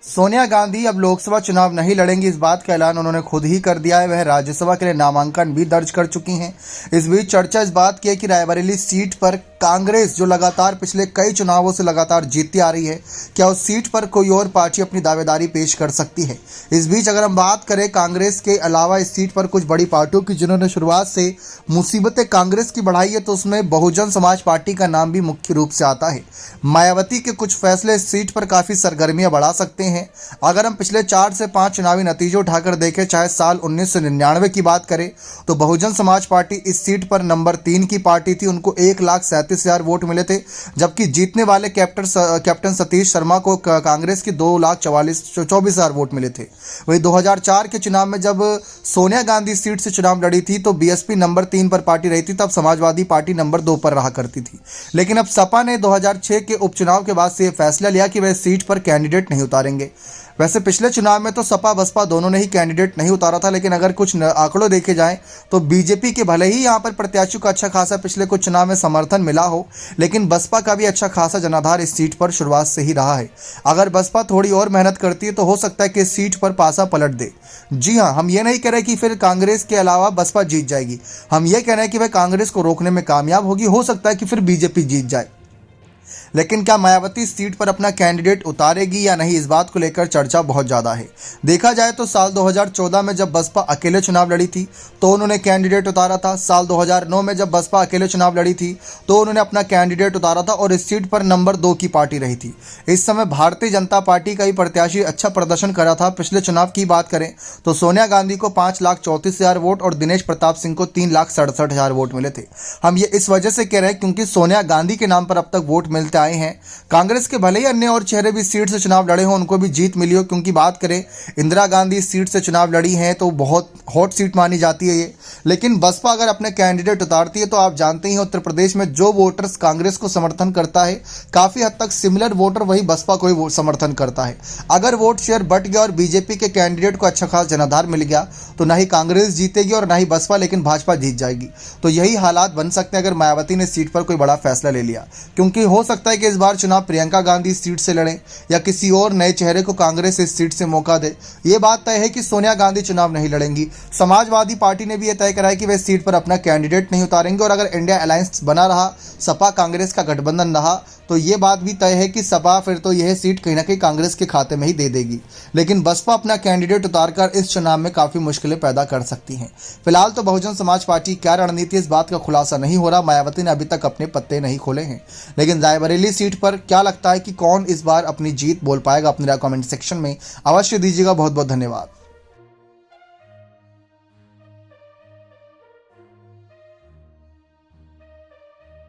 सोनिया गांधी अब लोकसभा चुनाव नहीं लड़ेंगी, इस बात का ऐलान उन्होंने खुद ही कर दिया है। वह राज्यसभा के लिए नामांकन भी दर्ज कर चुकी हैं। इस बीच चर्चा इस बात की है कि रायबरेली सीट पर कांग्रेस, जो लगातार पिछले कई चुनावों से लगातार जीतती आ रही है, क्या उस सीट पर कोई और पार्टी अपनी दावेदारी पेश कर सकती है। इस बीच अगर हम बात करें कांग्रेस के अलावा इस सीट पर कुछ बड़ी पार्टियों की जिन्होंने शुरुआत से मुसीबतें कांग्रेस की बढ़ाई है, तो उसमें बहुजन समाज पार्टी का नाम भी मुख्य रूप से आता है। मायावती के कुछ फैसले इस सीट पर काफ़ी सरगर्मियां बढ़ा सकते हैं। अगर हम पिछले 4 से 5 चुनावी नतीजे उठाकर देखें, चाहे साल 1999 की बात करें, तो बहुजन समाज पार्टी इस सीट पर नंबर 3 की पार्टी थी। उनको 1,37,000 वोट मिले थे, जबकि जीतने वाले कैप्टन सतीश शर्मा को कांग्रेस की 2,24,000 वोट मिले थे। वही 2004 के चुनाव में जब सोनिया गांधी सीट से चुनाव लड़ी थी, तो बीएसपी नंबर 3 पर पार्टी रही थी, तब समाजवादी पार्टी नंबर 2 पर रहा करती थी। लेकिन अब सपा ने 2006 के उपचुनाव के बाद से यह फैसला लिया कि वह सीट पर कैंडिडेट नहीं उतारेंगे। वैसे पिछले चुनाव में तो सपा बसपा दोनों ने ही कैंडिडेट नहीं उतारा था, लेकिन अगर कुछ आंकड़ों देखे जाएं तो बीजेपी के भले ही यहां पर प्रत्याशियों का अच्छा खासा पिछले कुछ चुनाव में समर्थन मिला हो, लेकिन बसपा का भी अच्छा खासा जनाधार इस सीट पर शुरुआत से ही रहा है। अगर बसपा थोड़ी और मेहनत करती है तो हो सकता है कि इस सीट पर पासा पलट दे। जी हाँ, हम ये नहीं कह रहे कि फिर कांग्रेस के अलावा बसपा जीत जाएगी, हम ये कह रहे हैं कि वह कांग्रेस को रोकने में कामयाब होगी। हो सकता है कि फिर बीजेपी जीत जाए। लेकिन क्या मायावती सीट पर अपना कैंडिडेट उतारेगी या नहीं, इस बात को लेकर चर्चा बहुत ज़्यादा है। देखा जाए तो साल 2014 में जब बसपा अकेले चुनाव लड़ी थी तो उन्होंने कैंडिडेट उतारा था। साल 2009 में जब बसपा अकेले चुनाव लड़ी थी तो उन्होंने अपना कैंडिडेट उतारा था और इस सीट पर नंबर 2 की पार्टी रही थी। इस समय भारतीय जनता पार्टी का ही प्रत्याशी अच्छा प्रदर्शन करा था। पिछले चुनाव की बात करें तो सोनिया गांधी को 5,34,000 वोट और दिनेश प्रताप सिंह को 3,67,000 वोट मिले थे। हम ये इस वजह से कह रहे हैं क्योंकि सोनिया गांधी के नाम पर अब तक वोट मिलते आए हैं। कांग्रेस के भले ही अन्य और चेहरे भी सीट से चुनाव लड़े हों, उनको भी जीत मिली हो, क्योंकि बात करें इंदिरा गांधी सीट से चुनाव लड़ी हैं तो बहुत हॉट सीट मानी जाती है ये। लेकिन बसपा अगर अपने कैंडिडेट उतारती है तो आप जानते ही उत्तर प्रदेश में जो वोटर्स कांग्रेस को समर्थन करता है, काफी हद तक सिमिलर वोटर वही बसपा को ही समर्थन करता है। अगर वोट शेयर बट गया और बीजेपी के कैंडिडेट को अच्छा खास जनाधार मिल गया तो ना ही कांग्रेस जीतेगी और ना ही बसपा, लेकिन भाजपा जीत जाएगी। तो यही हालात बन सकते हैं अगर मायावती ने सीट पर कोई बड़ा फैसला ले लिया, क्योंकि हो सकता है कि इस बार चुनाव प्रियंका गांधी इस सीट से लड़ें या किसी और नए चेहरे को कांग्रेस इस सीट से मौका दे। ये बात तय है कि सोनिया गांधी चुनाव नहीं लड़ेंगी। समाजवादी पार्टी ने भी यह तय करा है कि वे सीट पर अपना कैंडिडेट नहीं उतारेंगे और अगर इंडिया अलायंस बना रहा, सपा कांग्रेस का गठबंधन रहा, तो ये बात भी तय है कि सपा फिर तो यह सीट कहीं ना कहीं कांग्रेस के खाते में ही दे देगी। लेकिन बसपा अपना कैंडिडेट उतारकर इस चुनाव में काफ़ी मुश्किलें पैदा कर सकती हैं। फिलहाल तो बहुजन समाज पार्टी क्या रणनीति, इस बात का खुलासा नहीं हो रहा। मायावती ने अभी तक अपने पत्ते नहीं खोले हैं। लेकिन रायबरेली सीट पर क्या लगता है कि कौन इस बार अपनी जीत बोल पाएगा, अपने कमेंट सेक्शन में अवश्य दीजिएगा। बहुत बहुत धन्यवाद।